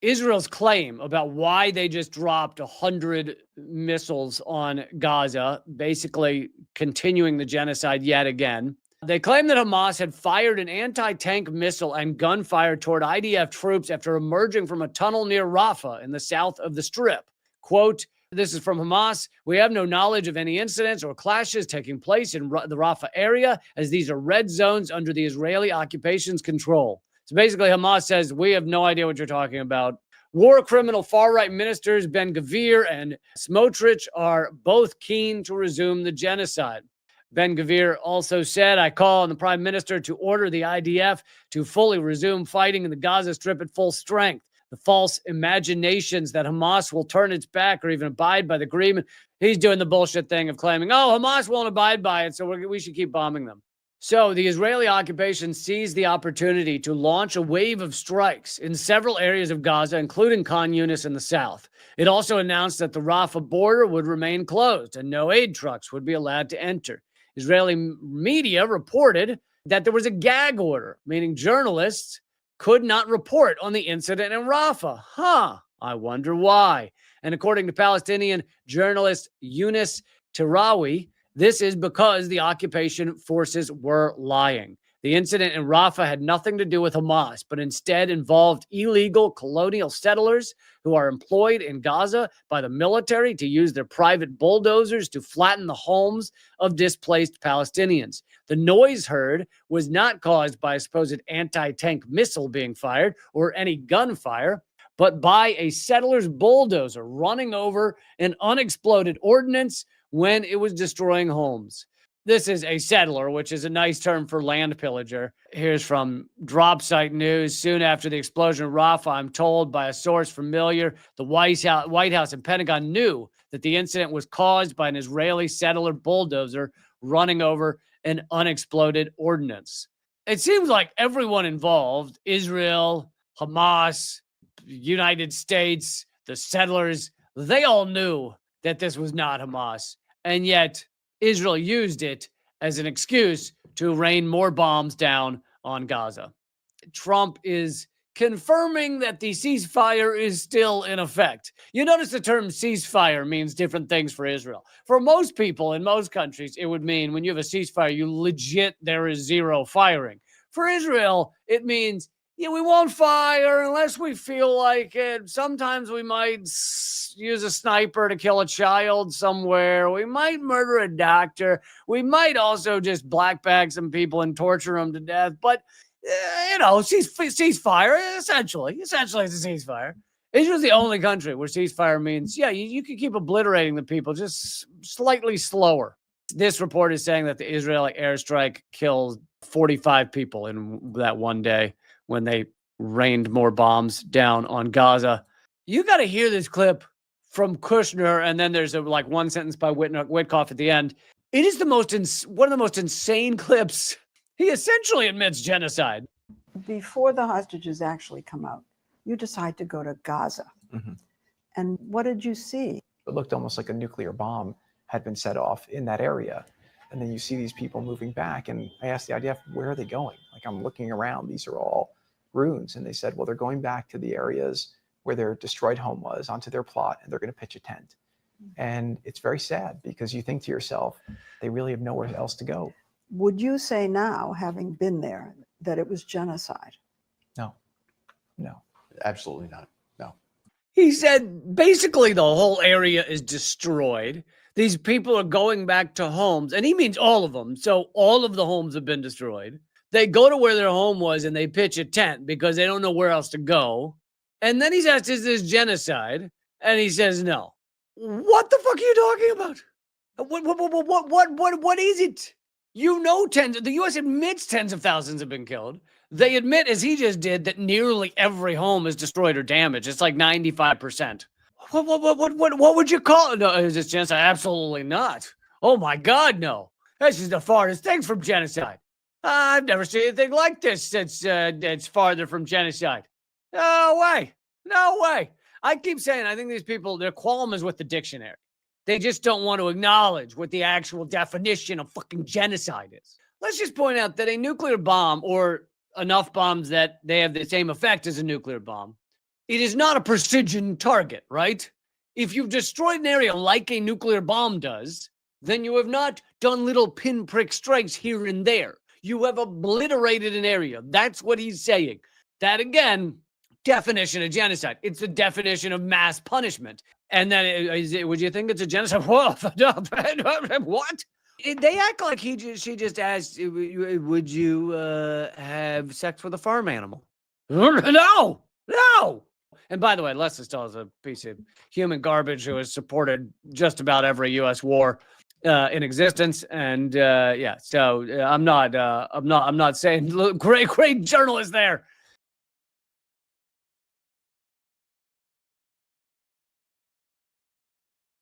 Israel's claim about why they just dropped 100 missiles on Gaza, basically continuing the genocide yet again. They claim that Hamas had fired an anti-tank missile and gunfire toward IDF troops after emerging from a tunnel near Rafah in the south of the Strip. Quote, this is from Hamas. We have no knowledge of any incidents or clashes taking place in the Rafah area, as these are red zones under the Israeli occupation's control. So basically, Hamas says, we have no idea what you're talking about. War criminal far-right ministers Ben-Gvir and Smotrich are both keen to resume the genocide. Ben-Gvir also said, I call on the prime minister to order the IDF to fully resume fighting in the Gaza Strip at full strength. The false imaginations that Hamas will turn its back or even abide by the agreement. He's doing the bullshit thing of claiming, oh, Hamas won't abide by it, so we should keep bombing them. So the Israeli occupation seized the opportunity to launch a wave of strikes in several areas of Gaza, including Khan Yunis in the south. It also announced that the Rafah border would remain closed and no aid trucks would be allowed to enter. Israeli media reported that there was a gag order, meaning journalists could not report on the incident in Rafah. I wonder why. And according to Palestinian journalist Yunus Tirawi, this is because the occupation forces were lying. The incident in Rafah had nothing to do with Hamas, but instead involved illegal colonial settlers who are employed in Gaza by the military to use their private bulldozers to flatten the homes of displaced Palestinians. The noise heard was not caused by a supposed anti-tank missile being fired or any gunfire, but by a settler's bulldozer running over an unexploded ordnance when it was destroying homes. This is a settler, which is a nice term for land pillager. Here's from Dropsite News. Soon after the explosion in Rafah, I'm told by a source familiar, the White House and Pentagon knew that the incident was caused by an Israeli settler bulldozer running over an unexploded ordnance. It seems like everyone involved, Israel, Hamas, United States, the settlers, they all knew that this was not Hamas. And yet Israel used it as an excuse to rain more bombs down on Gaza. Trump is confirming that the ceasefire is still in effect. You notice the term ceasefire means different things for Israel. For most people in most countries, it would mean when you have a ceasefire, there is zero firing. For Israel, it means, we won't fire unless we feel like it. Sometimes we might use a sniper to kill a child somewhere. We might murder a doctor. We might also just black bag some people and torture them to death. But, ceasefire, essentially it's a ceasefire. Israel's the only country where ceasefire means, you can keep obliterating the people, just slightly slower. This report is saying that the Israeli airstrike killed 45 people in that one day when they rained more bombs down on Gaza. You got to hear this clip from Kushner, and then there's one sentence by Witkoff at the end. It is one of the most insane clips. He essentially admits genocide. Before the hostages actually come out, you decide to go to Gaza. Mm-hmm. And what did you see? It looked almost like a nuclear bomb had been set off in that area. And then you see these people moving back. And I asked the IDF, where are they going? I'm looking around. These are all ruins. And they said, well, they're going back to the areas where their destroyed home was, onto their plot, and they're going to pitch a tent. And it's very sad because you think to yourself, they really have nowhere else to go. Would you say now, having been there, that it was genocide? No, absolutely not. No. He said basically the whole area is destroyed. These people are going back to homes, and he means all of them. So all of the homes have been destroyed. They go to where their home was and they pitch a tent because they don't know where else to go. And then he's asked, is this genocide? And he says, no. What the fuck are you talking about? What is it? The U.S. admits tens of thousands have been killed. They admit, as he just did, that nearly every home is destroyed or damaged. It's like 95%. What would you call it? No, is this genocide? Absolutely not. Oh my God, no. This is the farthest thing from genocide. I've never seen anything like this that's farther from genocide. No way. I keep saying, I think these people, their qualm is with the dictionary. They just don't want to acknowledge what the actual definition of fucking genocide is. Let's just point out that a nuclear bomb, or enough bombs that they have the same effect as a nuclear bomb, it is not a precision target, right? If you've destroyed an area like a nuclear bomb does, then you have not done little pinprick strikes here and there. You have obliterated an area. That's what he's saying. That, again, definition of genocide. It's the definition of mass punishment. And then, would you think it's a genocide? Whoa, what? They act like she just asked, would you have sex with a farm animal? No. And by the way, Lester Stahl is a piece of human garbage who has supported just about every U.S. war in existence. And so I'm not saying, look, great journalist there.